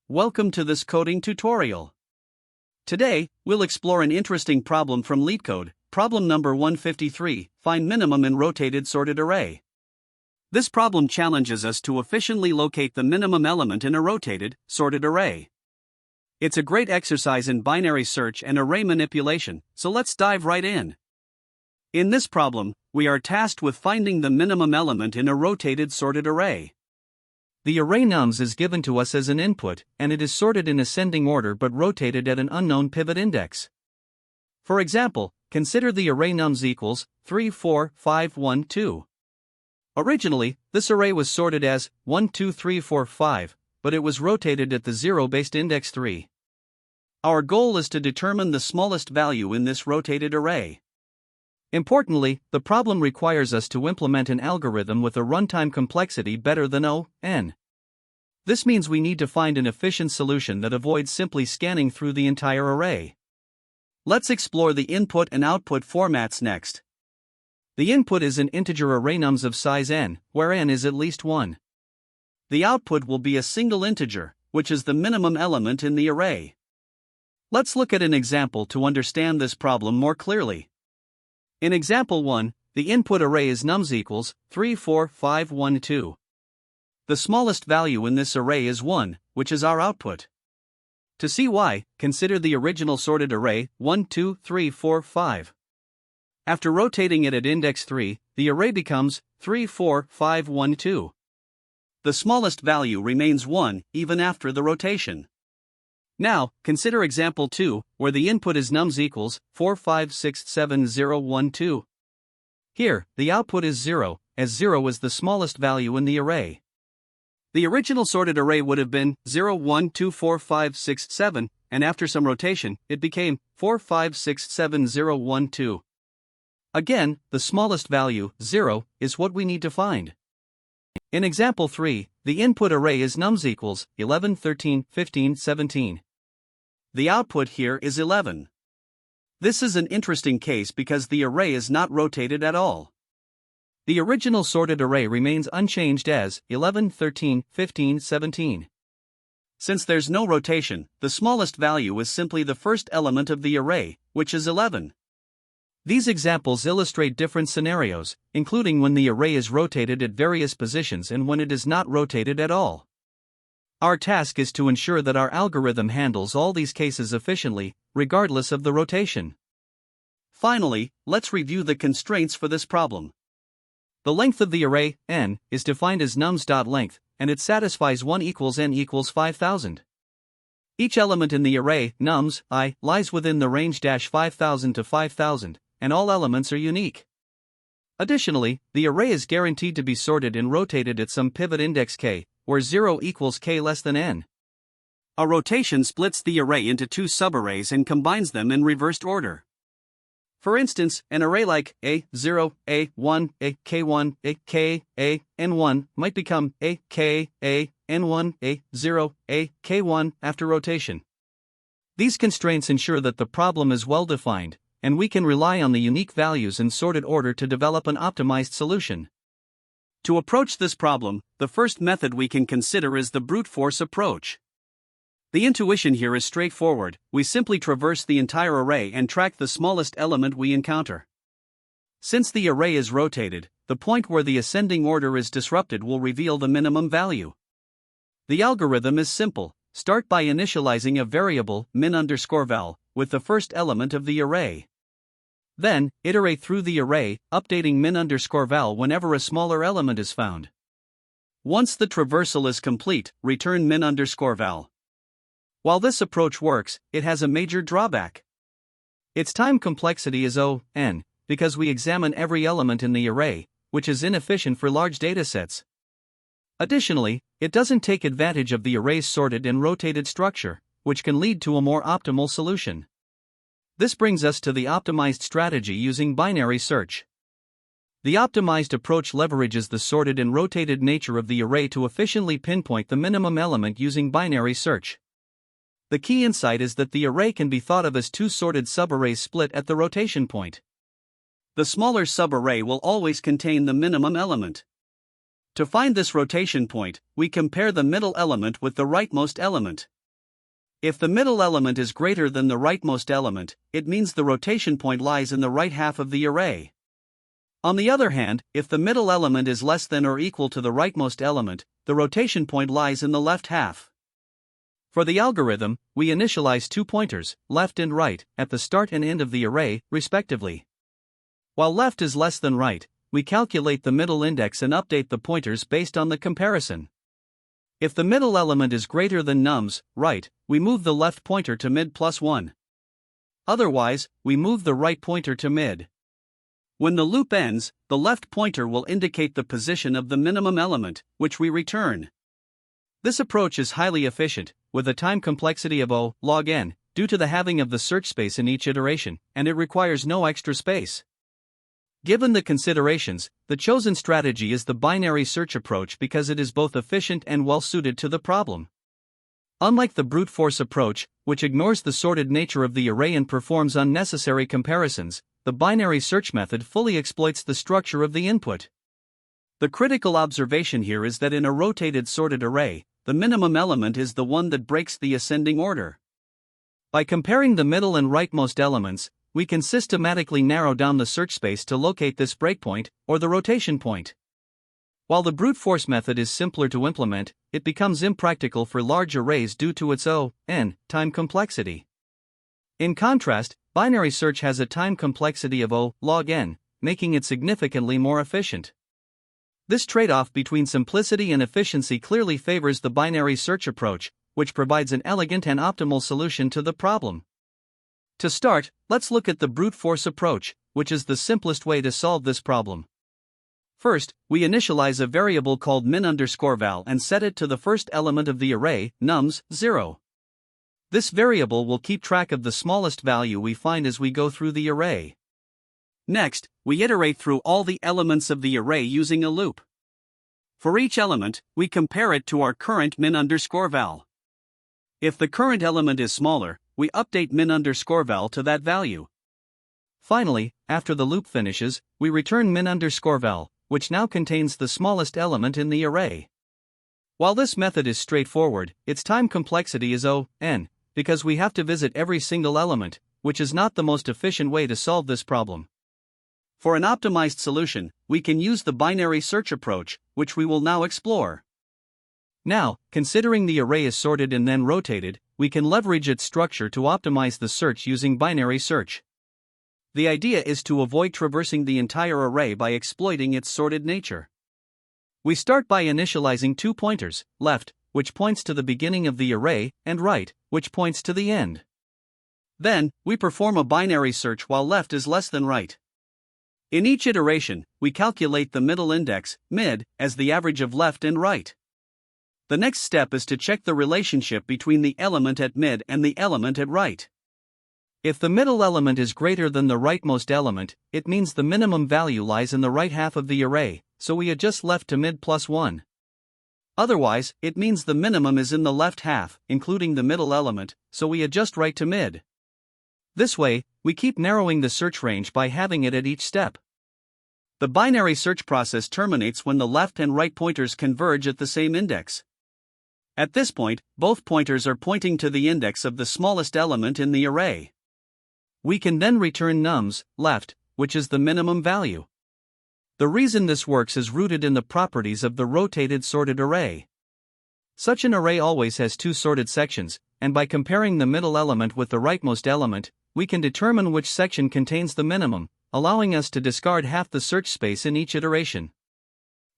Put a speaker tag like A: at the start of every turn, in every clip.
A: Welcome to this coding tutorial. Today, we'll explore an interesting problem from LeetCode, problem number 153, find minimum in rotated sorted array. This problem challenges us to efficiently locate the minimum element in a rotated, sorted array. It's a great exercise in binary search and array manipulation, so let's dive right in. In this problem, we are tasked with finding the minimum element in a rotated sorted array. The array nums is given to us as an input, and it is sorted in ascending order but rotated at an unknown pivot index. For example, consider the array nums equals 3, 4, 5, 1, 2. Originally, this array was sorted as 1, 2, 3, 4, 5, but it was rotated at the 0-based index 3. Our goal is to determine the smallest value in this rotated array. Importantly, the problem requires us to implement an algorithm with a runtime complexity better than O(n). This means we need to find an efficient solution that avoids simply scanning through the entire array. Let's explore the input and output formats next. The input is an integer array nums of size n, where n is at least 1. The output will be a single integer, which is the minimum element in the array. Let's look at an example to understand this problem more clearly. In example 1, the input array is nums equals 3, 4, 5, 1, 2. The smallest value in this array is 1, which is our output. To see why, consider the original sorted array 1, 2, 3, 4, 5. After rotating it at index 3, the array becomes 3, 4, 5, 1, 2. The smallest value remains 1 even after the rotation. Now, consider example 2, where the input is nums equals 4, 5, 6, 7, 0, 1, 2. Here, the output is 0, as 0 is the smallest value in the array. The original sorted array would have been 0, 1, 2, 4, 5, 6, 7, and after some rotation, it became 4, 5, 6, 7, 0, 1, 2. Again, the smallest value, 0, is what we need to find. In example 3, the input array is nums equals 11, 13, 15, 17. The output here is 11. This is an interesting case because the array is not rotated at all. The original sorted array remains unchanged as 11, 13, 15, 17. Since there's no rotation, the smallest value is simply the first element of the array, which is 11. These examples illustrate different scenarios, including when the array is rotated at various positions and when it is not rotated at all. Our task is to ensure that our algorithm handles all these cases efficiently, regardless of the rotation. Finally, let's review the constraints for this problem. The length of the array, n, is defined as nums.length, and it satisfies 1 equals n equals 5000. Each element in the array, nums, I, lies within the range 5000 to 5000, and all elements are unique. Additionally, the array is guaranteed to be sorted and rotated at some pivot index k, where 0 equals k less than n. A rotation splits the array into two subarrays and combines them in reversed order. For instance, an array like A0, A1, AK1, AK, A, N1 might become AK, A, N1, A0, AK1 after rotation. These constraints ensure that the problem is well defined, and we can rely on the unique values in sorted order to develop an optimized solution. To approach this problem, the first method we can consider is the brute force approach. The intuition here is straightforward. We simply traverse the entire array and track the smallest element we encounter. Since the array is rotated, the point where the ascending order is disrupted will reveal the minimum value. The algorithm is simple. Start by initializing a variable, min_val, with the first element of the array. Then, iterate through the array, updating min_val whenever a smaller element is found. Once the traversal is complete, return min_val. While this approach works, it has a major drawback. Its time complexity is O(n), because we examine every element in the array, which is inefficient for large datasets. Additionally, it doesn't take advantage of the array's sorted and rotated structure, which can lead to a more optimal solution. This brings us to the optimized strategy using binary search. The optimized approach leverages the sorted and rotated nature of the array to efficiently pinpoint the minimum element using binary search. The key insight is that the array can be thought of as two sorted subarrays split at the rotation point. The smaller subarray will always contain the minimum element. To find this rotation point, we compare the middle element with the rightmost element. If the middle element is greater than the rightmost element, it means the rotation point lies in the right half of the array. On the other hand, if the middle element is less than or equal to the rightmost element, the rotation point lies in the left half. For the algorithm, we initialize 2 pointers, left and right, at the start and end of the array, respectively. While left is less than right, we calculate the middle index and update the pointers based on the comparison. If the middle element is greater than nums, right, we move the left pointer to mid plus 1. Otherwise, we move the right pointer to mid. When the loop ends, the left pointer will indicate the position of the minimum element, which we return. This approach is highly efficient, with a time complexity of O log n, due to the halving of the search space in each iteration, and it requires no extra space. Given the considerations, the chosen strategy is the binary search approach because it is both efficient and well-suited to the problem. Unlike the brute force approach, which ignores the sorted nature of the array and performs unnecessary comparisons, the binary search method fully exploits the structure of the input. The critical observation here is that in a rotated sorted array, the minimum element is the one that breaks the ascending order. By comparing the middle and rightmost elements, we can systematically narrow down the search space to locate this breakpoint, or the rotation point. While the brute force method is simpler to implement, it becomes impractical for large arrays due to its O(n) time complexity. In contrast, binary search has a time complexity of O log n, making it significantly more efficient. This trade-off between simplicity and efficiency clearly favors the binary search approach, which provides an elegant and optimal solution to the problem. To start, let's look at the brute force approach, which is the simplest way to solve this problem. First, we initialize a variable called min_val and set it to the first element of the array, nums, 0. This variable will keep track of the smallest value we find as we go through the array. Next, we iterate through all the elements of the array using a loop. For each element, we compare it to our current min_val. If the current element is smaller, we update min_val to that value. Finally, after the loop finishes, we return min_val, which now contains the smallest element in the array. While this method is straightforward, its time complexity is O(n), because we have to visit every single element, which is not the most efficient way to solve this problem. For an optimized solution, we can use the binary search approach, which we will now explore. Now, considering the array is sorted and then rotated, we can leverage its structure to optimize the search using binary search. The idea is to avoid traversing the entire array by exploiting its sorted nature. We start by initializing 2 pointers, left, which points to the beginning of the array, and right, which points to the end. Then, we perform a binary search while left is less than right. In each iteration, we calculate the middle index, mid, as the average of left and right. The next step is to check the relationship between the element at mid and the element at right. If the middle element is greater than the rightmost element, it means the minimum value lies in the right half of the array, so we adjust left to mid plus 1. Otherwise, it means the minimum is in the left half, including the middle element, so we adjust right to mid. This way, we keep narrowing the search range by having it at each step. The binary search process terminates when the left and right pointers converge at the same index. At this point, both pointers are pointing to the index of the smallest element in the array. We can then return nums, left, which is the minimum value. The reason this works is rooted in the properties of the rotated sorted array. Such an array always has 2 sorted sections, and by comparing the middle element with the rightmost element, we can determine which section contains the minimum, allowing us to discard half the search space in each iteration.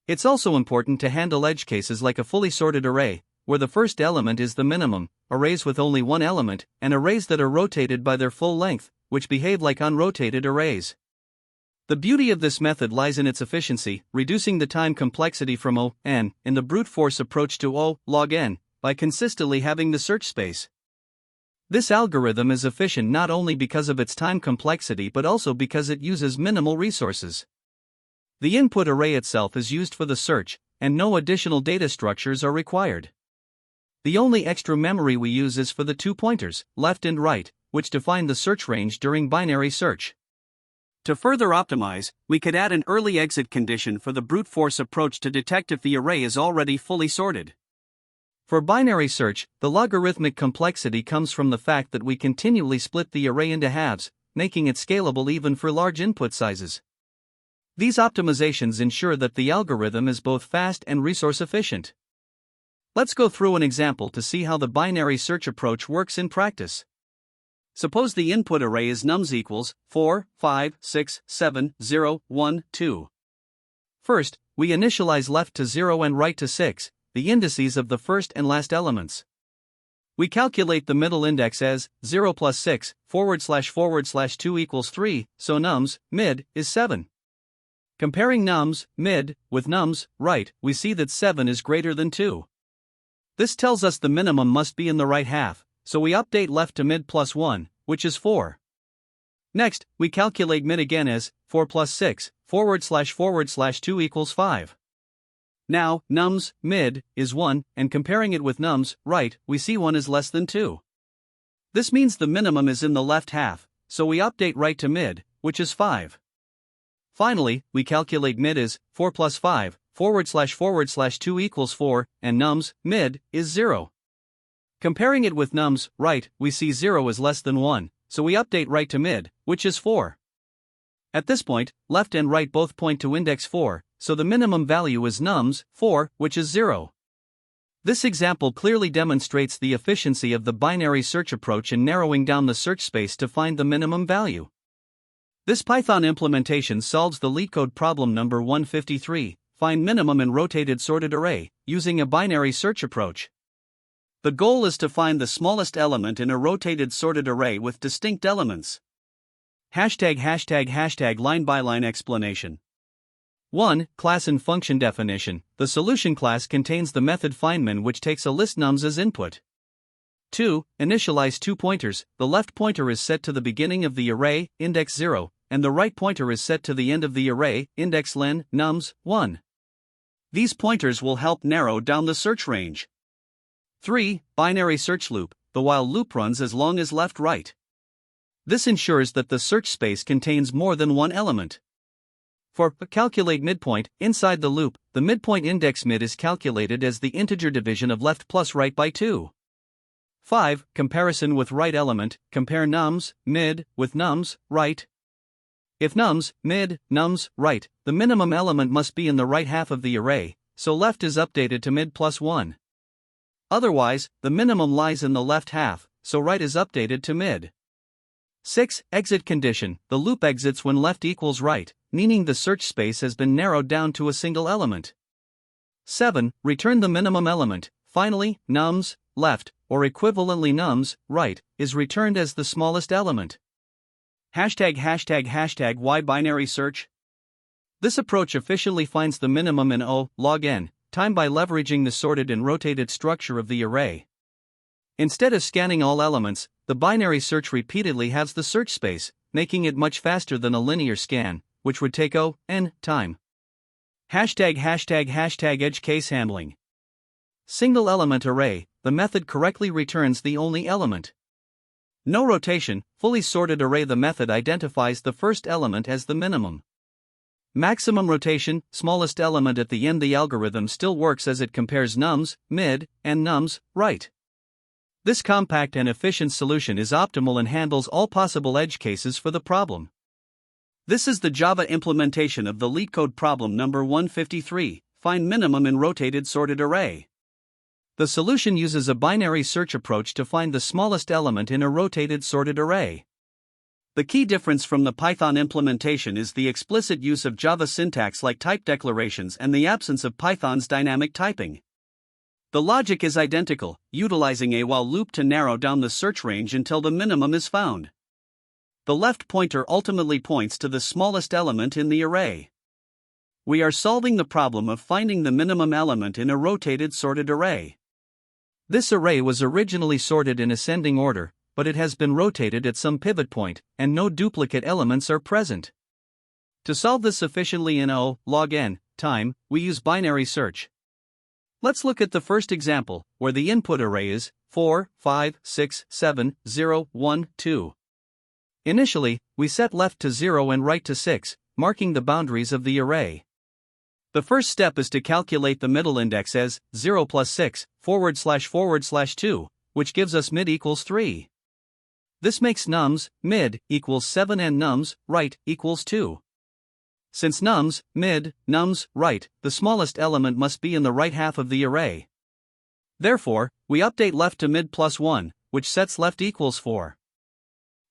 A: It's also important to handle edge cases like a fully sorted array, where the first element is the minimum, arrays with only one element, and arrays that are rotated by their full length, which behave like unrotated arrays. The beauty of this method lies in its efficiency, reducing the time complexity from O(n) in the brute force approach to O log n, by consistently having the search space. This algorithm is efficient not only because of its time complexity but also because it uses minimal resources. The input array itself is used for the search, and no additional data structures are required. The only extra memory we use is for the 2 pointers, left and right, which define the search range during binary search. To further optimize, we could add an early exit condition for the brute force approach to detect if the array is already fully sorted. For binary search, the logarithmic complexity comes from the fact that we continually split the array into halves, making it scalable even for large input sizes. These optimizations ensure that the algorithm is both fast and resource efficient. Let's go through an example to see how the binary search approach works in practice. Suppose the input array is nums equals 4, 5, 6, 7, 0, 1, 2. First, we initialize left to 0 and right to 6, the indices of the first and last elements. We calculate the middle index as 0 plus 6 / 2 equals 3, so nums mid is 7. Comparing nums mid with nums right, we see that 7 is greater than 2. This tells us the minimum must be in the right half, so we update left to mid plus 1, which is 4. Next, we calculate mid again as 4 plus 6 / 2 equals 5. Now, nums mid is 1, and comparing it with nums right, we see 1 is less than 2. This means the minimum is in the left half, so we update right to mid, which is 5. Finally, we calculate mid as 4 plus 5 / 2 equals 4, and nums mid is 0. Comparing it with nums right, we see 0 is less than 1, so we update right to mid, which is 4. At this point, left and right both point to index 4, so the minimum value is nums 4, which is 0. This example clearly demonstrates the efficiency of the binary search approach in narrowing down the search space to find the minimum value. This Python implementation solves the LeetCode problem number 153, find minimum in rotated sorted array, using a binary search approach. The goal is to find the smallest element in a rotated sorted array with distinct elements. ###line by line explanation. 1. Class and function definition. The solution class contains the method findMin, which takes a list nums as input. 2. Initialize two pointers. The left pointer is set to the beginning of the array, index 0, and the right pointer is set to the end of the array, index len, nums 1. These pointers will help narrow down the search range. 3. Binary search loop. The while loop runs as long as left right. This ensures that the search space contains more than one element. For calculate midpoint, inside the loop, the midpoint index mid is calculated as the integer division of left plus right by 2. 5. Comparison with right element. Compare nums mid with nums right. If nums mid, nums right, the minimum element must be in the right half of the array, so left is updated to mid plus 1. Otherwise, the minimum lies in the left half, so right is updated to mid. 6. Exit condition. The loop exits when left equals right, meaning the search space has been narrowed down to a single element. 7. Return the minimum element. Finally, nums left, or equivalently nums right, is returned as the smallest element. ###why binary search? This approach efficiently finds the minimum in O log n time by leveraging the sorted and rotated structure of the array. Instead of scanning all elements, the binary search repeatedly halves the search space, making it much faster than a linear scan, which would take O(n) time. ###edge case handling. Single element array. The method correctly returns the only element. No rotation, fully sorted array. The method identifies the first element as the minimum. Maximum rotation, smallest element at the end. The algorithm still works as it compares nums mid and nums right. This compact and efficient solution is optimal and handles all possible edge cases for the problem. This is the Java implementation of the LeetCode problem number 153, find minimum in rotated sorted array. The solution uses a binary search approach to find the smallest element in a rotated sorted array. The key difference from the Python implementation is the explicit use of Java syntax like type declarations and the absence of Python's dynamic typing. The logic is identical, utilizing a while loop to narrow down the search range until the minimum is found. The left pointer ultimately points to the smallest element in the array. We are solving the problem of finding the minimum element in a rotated sorted array. This array was originally sorted in ascending order, but it has been rotated at some pivot point, and no duplicate elements are present. To solve this efficiently in O log n time, we use binary search. Let's look at the first example, where the input array is 4, 5, 6, 7, 0, 1, 2. Initially, we set left to 0 and right to 6, marking the boundaries of the array. The first step is to calculate the middle index as 0 plus 6 / 2, which gives us mid equals 3. This makes nums mid equals 7 and nums right equals 2. Since nums mid, nums right, the smallest element must be in the right half of the array. Therefore, we update left to mid plus 1, which sets left equals 4.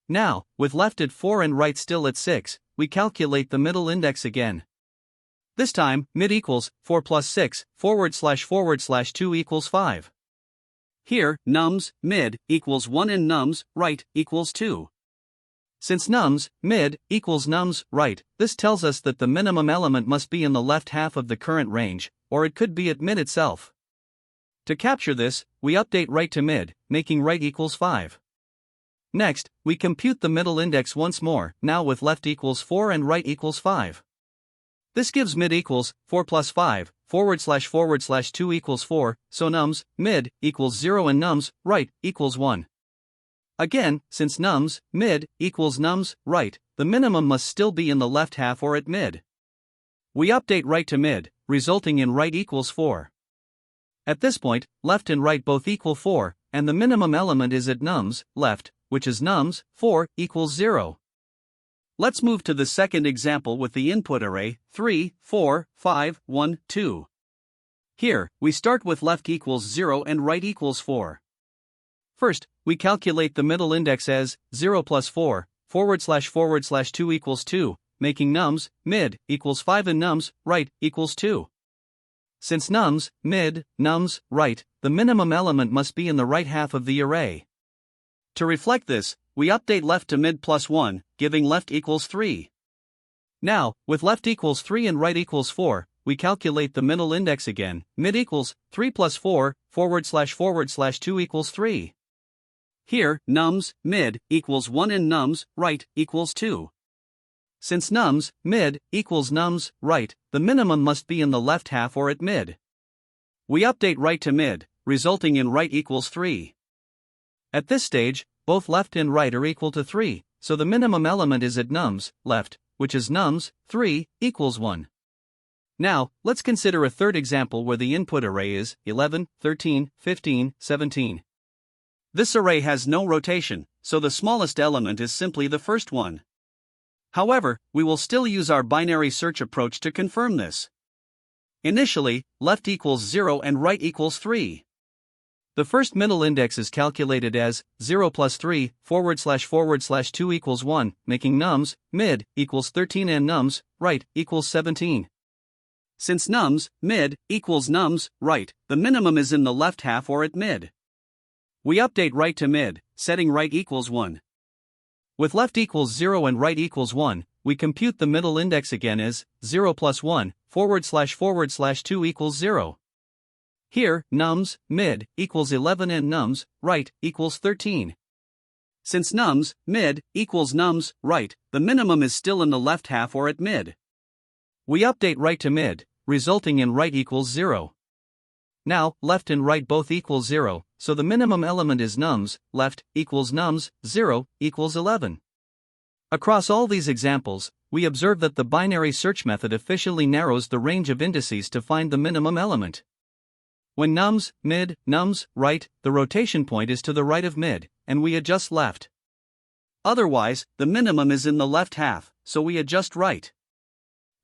A: Now, with left at 4 and right still at 6, we calculate the middle index again. This time, mid equals 4 plus 6 / 2 equals 5. Here, nums mid equals 1 and nums right equals 2. Since nums mid equals nums right, this tells us that the minimum element must be in the left half of the current range, or it could be at mid itself. To capture this, we update right to mid, making right equals 5. Next, we compute the middle index once more, now with left equals 4 and right equals 5. This gives mid equals 4 plus 5 / 2 equals 4, so nums mid equals 0 and nums right equals 1. Again, since nums mid equals nums right, the minimum must still be in the left half or at mid. We update right to mid, resulting in right equals 4. At this point, left and right both equal 4, and the minimum element is at nums left, which is nums 4 equals 0. Let's move to the second example with the input array 3, 4, 5, 1, 2. Here, we start with left equals 0 and right equals 4. First, we calculate the middle index as 0 plus 4 / 2 equals 2, making nums mid equals 5 and nums right equals 2. Since nums mid, nums right, the minimum element must be in the right half of the array. To reflect this, we update left to mid plus 1, giving left equals 3. Now, with left equals 3 and right equals 4, we calculate the middle index again, mid equals 3 plus 4 / 2 equals 3. Here, nums mid equals 1 and nums right equals 2. Since nums mid equals nums right, the minimum must be in the left half or at mid. We update right to mid, resulting in right equals 3. At this stage, both left and right are equal to 3, so the minimum element is at nums left, which is nums 3 equals 1. Now, let's consider a third example where the input array is 11, 13, 15, 17. This array has no rotation, so the smallest element is simply the first one. However, we will still use our binary search approach to confirm this. Initially, left equals 0 and right equals 3. The first middle index is calculated as 0 plus 3 / 2 equals 1, making nums mid equals 13 and nums right equals 17. Since nums mid equals nums right, the minimum is in the left half or at mid. We update right to mid, setting right equals 1. With left equals 0 and right equals 1, we compute the middle index again as 0 plus 1 / 2 equals 0. Here, nums mid equals 11 and nums right equals 13. Since nums mid equals nums right, the minimum is still in the left half or at mid. We update right to mid, resulting in right equals 0. Now, left and right both equal 0, so the minimum element is nums left equals nums 0 equals 11. Across all these examples, we observe that the binary search method efficiently narrows the range of indices to find the minimum element. When nums mid, nums right, the rotation point is to the right of mid, and we adjust left. Otherwise, the minimum is in the left half, so we adjust right.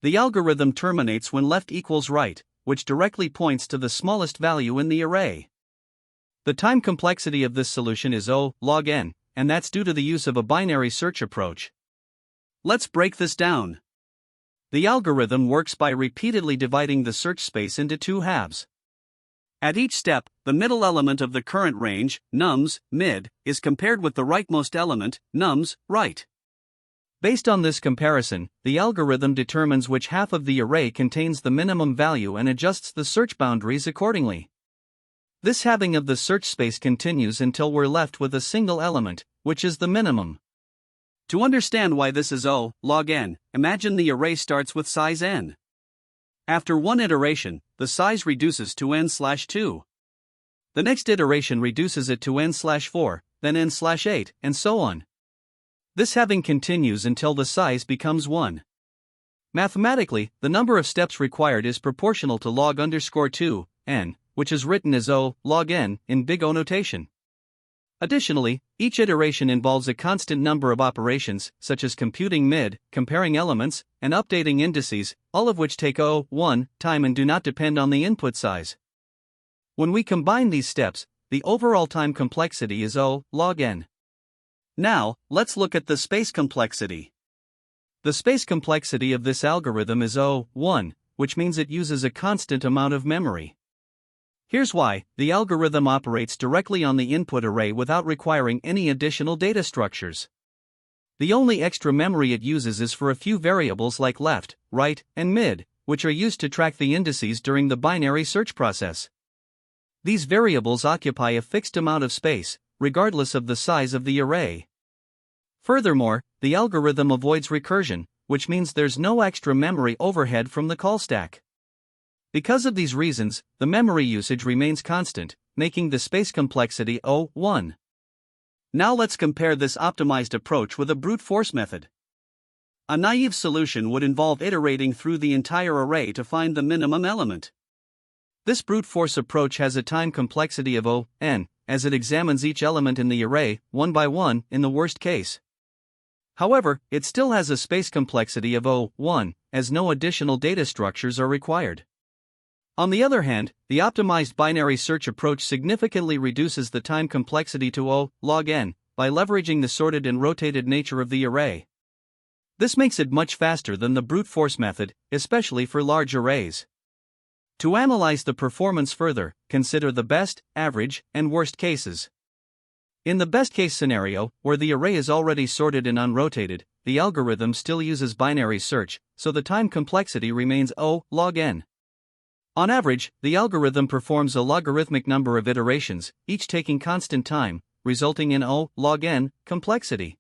A: The algorithm terminates when left equals right, which directly points to the smallest value in the array. The time complexity of this solution is O log n, and that's due to the use of a binary search approach. Let's break this down. The algorithm works by repeatedly dividing the search space into two halves. At each step, the middle element of the current range, nums mid, is compared with the rightmost element, nums right. Based on this comparison, the algorithm determines which half of the array contains the minimum value and adjusts the search boundaries accordingly. This halving of the search space continues until we're left with a single element, which is the minimum. To understand why this is O log n, imagine the array starts with size n. After one iteration, the size reduces to n/2. The next iteration reduces it to n/4, then n/8, and so on. This halving continues until the size becomes 1. Mathematically, the number of steps required is proportional to log_2, n, which is written as O log n in big O notation. Additionally, each iteration involves a constant number of operations, such as computing mid, comparing elements, and updating indices, all of which take O(1) time and do not depend on the input size. When we combine these steps, the overall time complexity is O log n. Now, let's look at the space complexity. The space complexity of this algorithm is O(1), which means it uses a constant amount of memory. Here's why: the algorithm operates directly on the input array without requiring any additional data structures. The only extra memory it uses is for a few variables like left, right, and mid, which are used to track the indices during the binary search process. These variables occupy a fixed amount of space, regardless of the size of the array. Furthermore, the algorithm avoids recursion, which means there's no extra memory overhead from the call stack. Because of these reasons, the memory usage remains constant, making the space complexity O(1). Now let's compare this optimized approach with a brute force method. A naive solution would involve iterating through the entire array to find the minimum element. This brute force approach has a time complexity of O(n), as it examines each element in the array, one by one, in the worst case. However, it still has a space complexity of O(1), as no additional data structures are required. On the other hand, the optimized binary search approach significantly reduces the time complexity to O log n by leveraging the sorted and rotated nature of the array. This makes it much faster than the brute force method, especially for large arrays. To analyze the performance further, consider the best, average, and worst cases. In the best case scenario, where the array is already sorted and unrotated, the algorithm still uses binary search, so the time complexity remains O log n. On average, the algorithm performs a logarithmic number of iterations, each taking constant time, resulting in O log n complexity.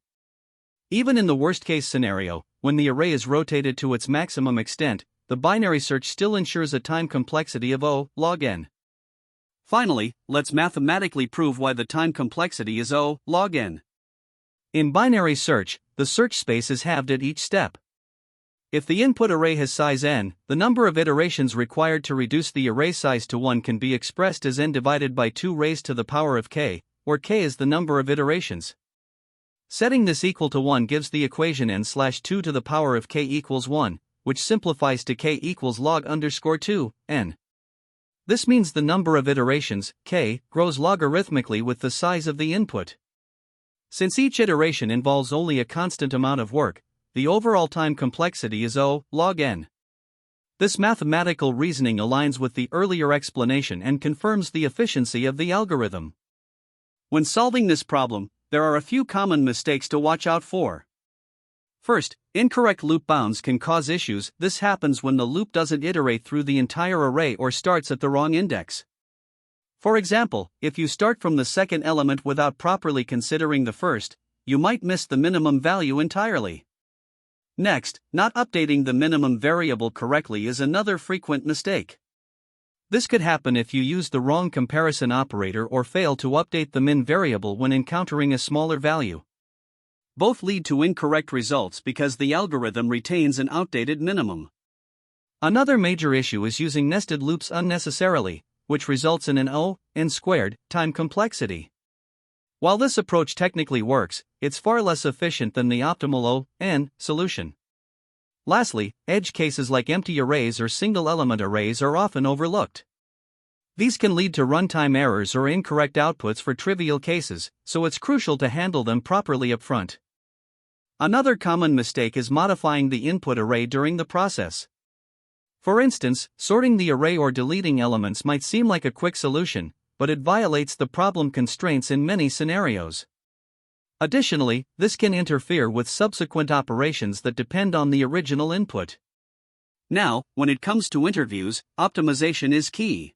A: Even in the worst case scenario, when the array is rotated to its maximum extent, the binary search still ensures a time complexity of O log n. Finally, let's mathematically prove why the time complexity is O log n. In binary search, the search space is halved at each step. If the input array has size n, the number of iterations required to reduce the array size to 1 can be expressed as n divided by 2 raised to the power of k, where k is the number of iterations. Setting this equal to 1 gives the equation n/2 to the power of k equals 1, which simplifies to k equals log_2, n. This means the number of iterations, k, grows logarithmically with the size of the input. Since each iteration involves only a constant amount of work, the overall time complexity is O log n. This mathematical reasoning aligns with the earlier explanation and confirms the efficiency of the algorithm. When solving this problem, there are a few common mistakes to watch out for. First, incorrect loop bounds can cause issues. This happens when the loop doesn't iterate through the entire array or starts at the wrong index. For example, if you start from the second element without properly considering the first, you might miss the minimum value entirely. Next, not updating the minimum variable correctly is another frequent mistake. This could happen if you use the wrong comparison operator or fail to update the min variable when encountering a smaller value. Both lead to incorrect results because the algorithm retains an outdated minimum. Another major issue is using nested loops unnecessarily, which results in an O(n)² time complexity. While this approach technically works, it's far less efficient than the optimal O(n) solution. Lastly, edge cases like empty arrays or single-element arrays are often overlooked. These can lead to runtime errors or incorrect outputs for trivial cases, so it's crucial to handle them properly upfront. Another common mistake is modifying the input array during the process. For instance, sorting the array or deleting elements might seem like a quick solution, but it violates the problem constraints in many scenarios. Additionally, this can interfere with subsequent operations that depend on the original input. Now, when it comes to interviews, optimization is key.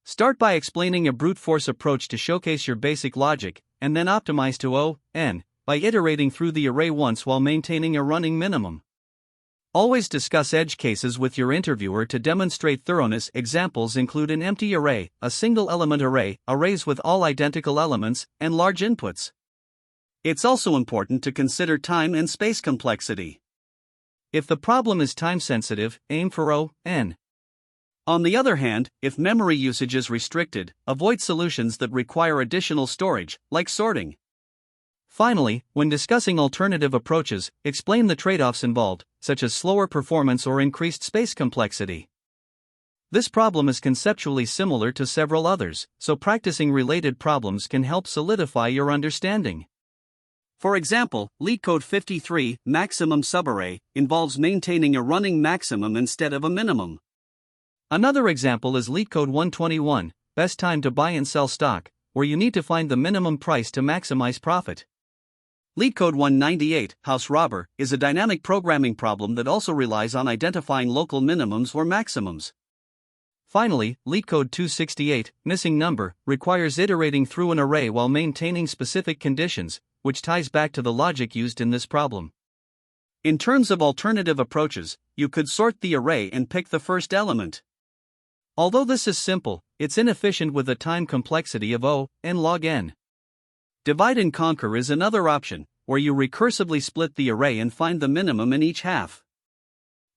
A: Start by explaining a brute force approach to showcase your basic logic, and then optimize to O(n) by iterating through the array once while maintaining a running minimum. Always discuss edge cases with your interviewer to demonstrate thoroughness. Examples include an empty array, a single-element array, arrays with all identical elements, and large inputs. It's also important to consider time and space complexity. If the problem is time-sensitive, aim for O(n). On the other hand, if memory usage is restricted, avoid solutions that require additional storage, like sorting. Finally, when discussing alternative approaches, explain the trade-offs involved, such as slower performance or increased space complexity. This problem is conceptually similar to several others, so practicing related problems can help solidify your understanding. For example, LeetCode 53, maximum subarray, involves maintaining a running maximum instead of a minimum. Another example is LeetCode 121, best time to buy and sell stock, where you need to find the minimum price to maximize profit. LeetCode 198, house robber, is a dynamic programming problem that also relies on identifying local minimums or maximums. Finally, LeetCode 268, missing number, requires iterating through an array while maintaining specific conditions, which ties back to the logic used in this problem. In terms of alternative approaches, you could sort the array and pick the first element. Although this is simple, it's inefficient with a time complexity of O(n) log n. Divide and conquer is another option, where you recursively split the array and find the minimum in each half.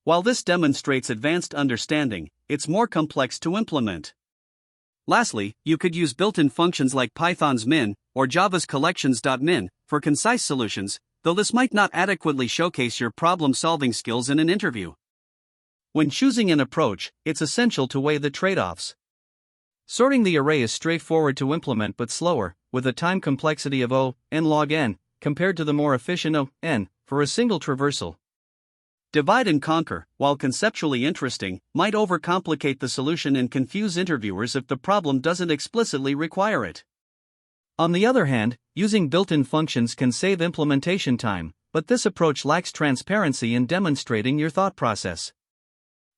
A: While this demonstrates advanced understanding, it's more complex to implement. Lastly, you could use built-in functions like Python's min or Java's collections.min for concise solutions, though this might not adequately showcase your problem-solving skills in an interview. When choosing an approach, it's essential to weigh the trade-offs. Sorting the array is straightforward to implement but slower, with a time complexity of O(n) log n, compared to the more efficient O(n) for a single traversal. Divide and conquer, while conceptually interesting, might overcomplicate the solution and confuse interviewers if the problem doesn't explicitly require it. On the other hand, using built-in functions can save implementation time, but this approach lacks transparency in demonstrating your thought process.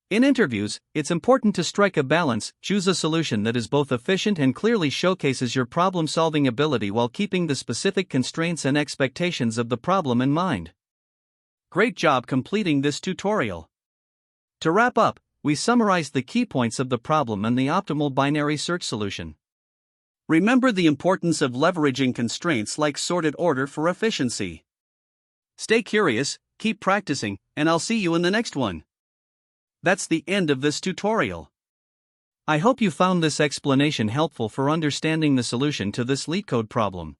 A: In interviews, it's important to strike a balance, choose a solution that is both efficient and clearly showcases your problem-solving ability while keeping the specific constraints and expectations of the problem in mind. Great job completing this tutorial. To wrap up, we summarized the key points of the problem and the optimal binary search solution. Remember the importance of leveraging constraints like sorted order for efficiency. Stay curious, keep practicing, and I'll see you in the next one. That's the end of this tutorial. I hope you found this explanation helpful for understanding the solution to this LeetCode problem.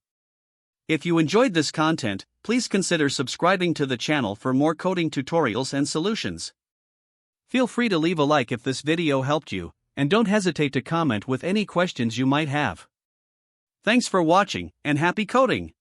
A: If you enjoyed this content, please consider subscribing to the channel for more coding tutorials and solutions. Feel free to leave a like if this video helped you, and don't hesitate to comment with any questions you might have. Thanks for watching, and happy coding!